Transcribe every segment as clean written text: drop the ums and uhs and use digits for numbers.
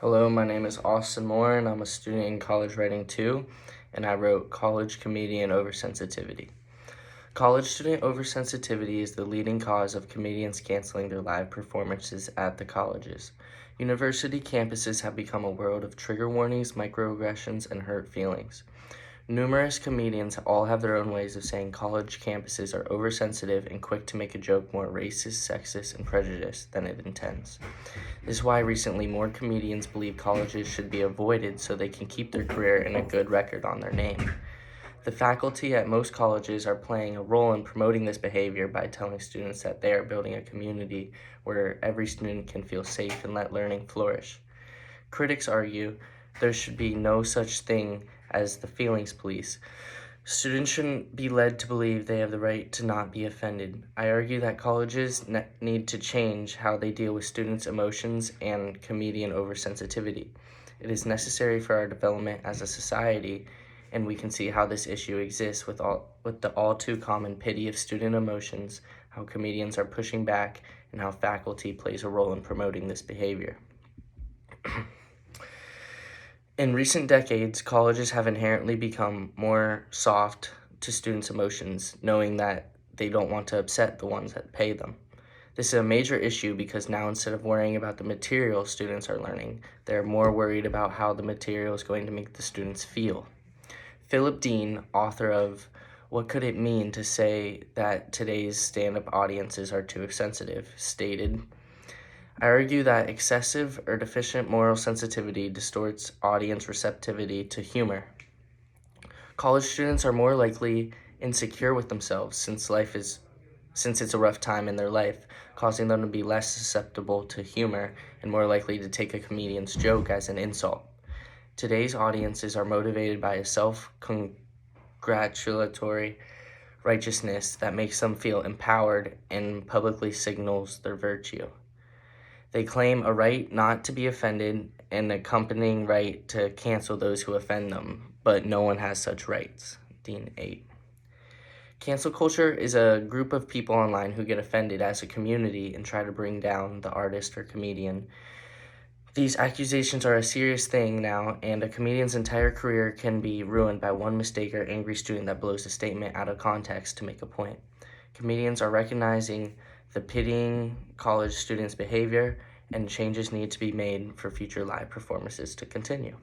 Hello, my name is Austin Moore, and I'm a student in college writing 2, and I wrote College Comedian Oversensitivity. College student oversensitivity is the leading cause of comedians canceling their live performances at the colleges. University campuses have become a world of trigger warnings, microaggressions, and hurt feelings. Numerous comedians all have their own ways of saying college campuses are oversensitive and quick to make a joke more racist, sexist, and prejudiced than it intends. This is why recently more comedians believe colleges should be avoided so they can keep their career and a good record on their name. The faculty at most colleges are playing a role in promoting this behavior by telling students that they are building a community where every student can feel safe and let learning flourish. Critics argue there should be no such thing as the feelings police. Students shouldn't be led to believe they have the right to not be offended. I argue that colleges need to change how they deal with students' emotions and comedian oversensitivity. It is necessary for our development as a society, and we can see how this issue exists with the all too common pity of student emotions, how comedians are pushing back, and how faculty plays a role in promoting this behavior. In recent decades, colleges have inherently become more soft to students' emotions, knowing that they don't want to upset the ones that pay them. This is a major issue because now instead of worrying about the material students are learning, they're more worried about how the material is going to make the students feel. Philip Dean, author of What Could It Mean to Say That Today's Stand-Up Audiences Are Too Sensitive, stated, I argue that excessive or deficient moral sensitivity distorts audience receptivity to humor. College students are more likely insecure with themselves since it's a rough time in their life, causing them to be less susceptible to humor and more likely to take a comedian's joke as an insult. Today's audiences are motivated by a self-congratulatory righteousness that makes them feel empowered and publicly signals their virtue. They claim a right not to be offended and accompanying right to cancel those who offend them, but no one has such rights. Dean 8. Cancel culture is a group of people online who get offended as a community and try to bring down the artist or comedian. These accusations are a serious thing now, and a comedian's entire career can be ruined by one mistake or angry student that blows a statement out of context to make a point. Comedians are recognizing the pitying college students' behavior, and changes need to be made for future live performances to continue.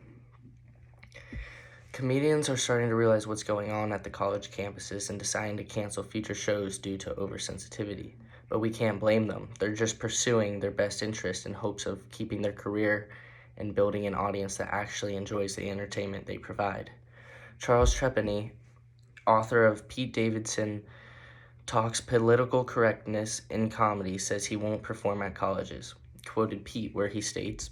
Comedians are starting to realize what's going on at the college campuses and deciding to cancel future shows due to oversensitivity. But we can't blame them. They're just pursuing their best interest in hopes of keeping their career and building an audience that actually enjoys the entertainment they provide. Charles Trepanney, author of Pete Davidson Talks Political Correctness in Comedy, says he won't perform at colleges. Quoted Pete where he states,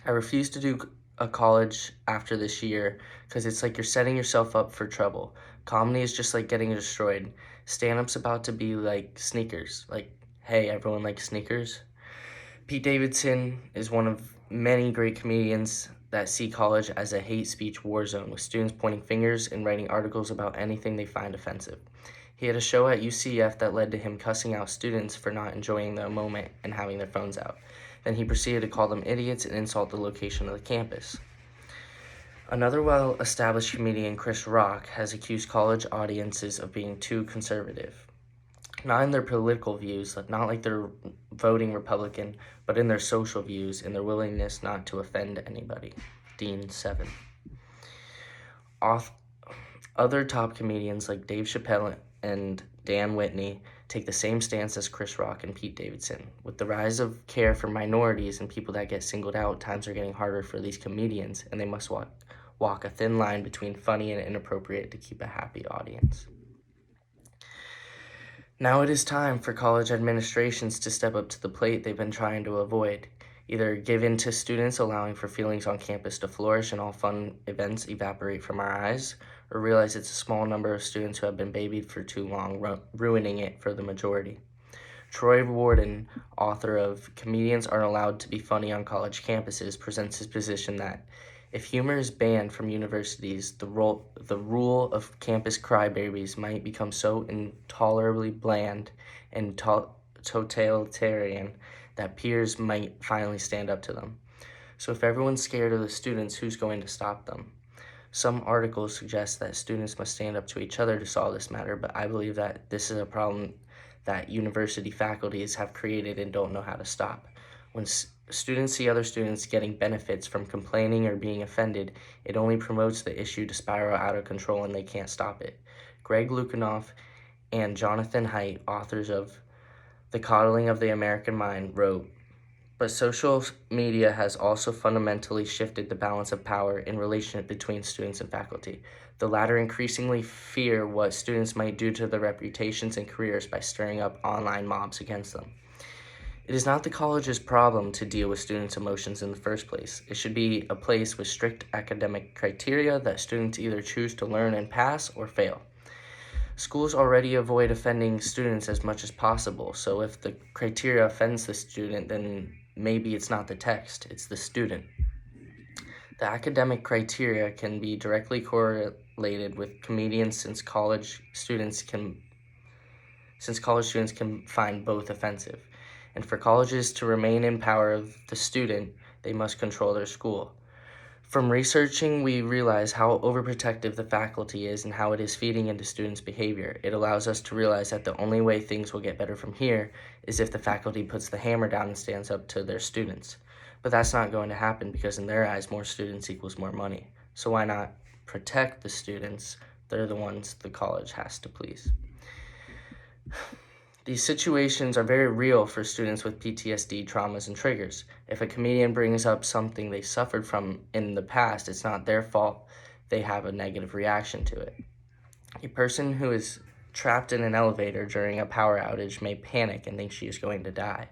I refuse to do a college after this year because it's like you're setting yourself up for trouble. Comedy is just like getting destroyed. Stand-up's about to be like sneakers. Like, hey, everyone likes sneakers? Pete Davidson is one of many great comedians that see college as a hate speech war zone, with students pointing fingers and writing articles about anything they find offensive. He had a show at UCF that led to him cussing out students for not enjoying the moment and having their phones out. Then he proceeded to call them idiots and insult the location of the campus. Another well-established comedian, Chris Rock, has accused college audiences of being too conservative. Not in their political views, not like they're voting Republican, but in their social views and their willingness not to offend anybody. Dean 7. Other top comedians like Dave Chappelle and Dan Whitney take the same stance as Chris Rock and Pete Davidson. With the rise of care for minorities and people that get singled out, times are getting harder for these comedians, and they must walk a thin line between funny and inappropriate to keep a happy audience. Now it is time for college administrations to step up to the plate they've been trying to avoid. Either give in to students allowing for feelings on campus to flourish and all fun events evaporate from our eyes, or realize it's a small number of students who have been babied for too long, ruining it for the majority. Troy Warden, author of Comedians Aren't Allowed to Be Funny on College Campuses, presents his position that if humor is banned from universities, the rule of campus crybabies might become so intolerably bland and totalitarian that peers might finally stand up to them. So if everyone's scared of the students, who's going to stop them? Some articles suggest that students must stand up to each other to solve this matter, but I believe that this is a problem that university faculties have created and don't know how to stop. When students see other students getting benefits from complaining or being offended, it only promotes the issue to spiral out of control and they can't stop it. Greg Lukianoff and Jonathan Haidt, authors of The Coddling of the American Mind, wrote, "But social media has also fundamentally shifted the balance of power in relationship between students and faculty. The latter increasingly fear what students might do to their reputations and careers by stirring up online mobs against them. It is not the college's problem to deal with students' emotions in the first place. It should be a place with strict academic criteria that students either choose to learn and pass or fail. Schools already avoid offending students as much as possible, so if the criteria offends the student, then maybe it's not the text, it's the student. The academic criteria can be directly correlated with comedians since college students can find both offensive. And for colleges to remain in power of the student, they must control their school. From researching, we realize how overprotective the faculty is and how it is feeding into students' behavior. It allows us to realize that the only way things will get better from here is if the faculty puts the hammer down and stands up to their students. But that's not going to happen because in their eyes, more students equals more money. So why not protect the students? They're the ones the college has to please. These situations are very real for students with PTSD, traumas, and triggers. If a comedian brings up something they suffered from in the past, it's not their fault they have a negative reaction to it. A person who is trapped in an elevator during a power outage may panic and think she is going to die.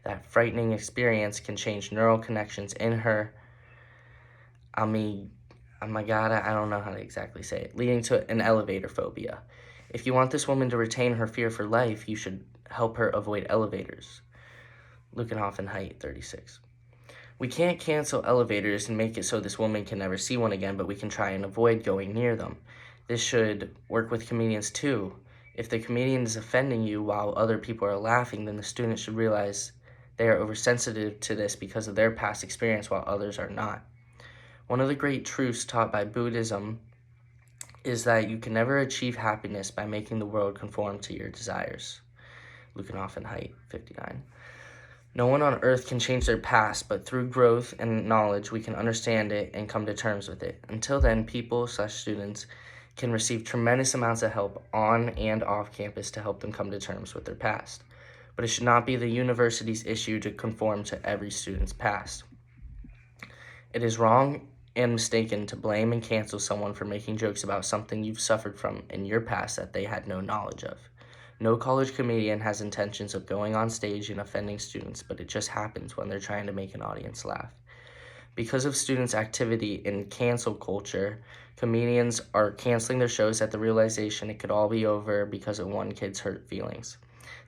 That frightening experience can change neural connections in her amygdala, I don't know how to exactly say it, leading to an elevator phobia. If you want this woman to retain her fear for life, you should help her avoid elevators. Lukianoff and Haidt, 36. We can't cancel elevators and make it so this woman can never see one again, but we can try and avoid going near them. This should work with comedians too. If the comedian is offending you while other people are laughing, then the student should realize they are oversensitive to this because of their past experience while others are not. One of the great truths taught by Buddhism is that you can never achieve happiness by making the world conform to your desires. Lukianoff and Haidt, 59. No one on earth can change their past, but through growth and knowledge, we can understand it and come to terms with it. Until then, people/students can receive tremendous amounts of help on and off campus to help them come to terms with their past. But it should not be the university's issue to conform to every student's past. It is wrong and mistaken to blame and cancel someone for making jokes about something you've suffered from in your past that they had no knowledge of. No college comedian has intentions of going on stage and offending students, but it just happens when they're trying to make an audience laugh. Because of students' activity in cancel culture, comedians are canceling their shows at the realization it could all be over because of one kid's hurt feelings.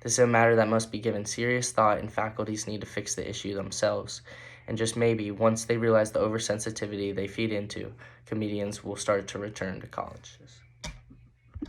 This is a matter that must be given serious thought, and faculties need to fix the issue themselves. And just maybe, once they realize the oversensitivity they feed into, comedians will start to return to colleges.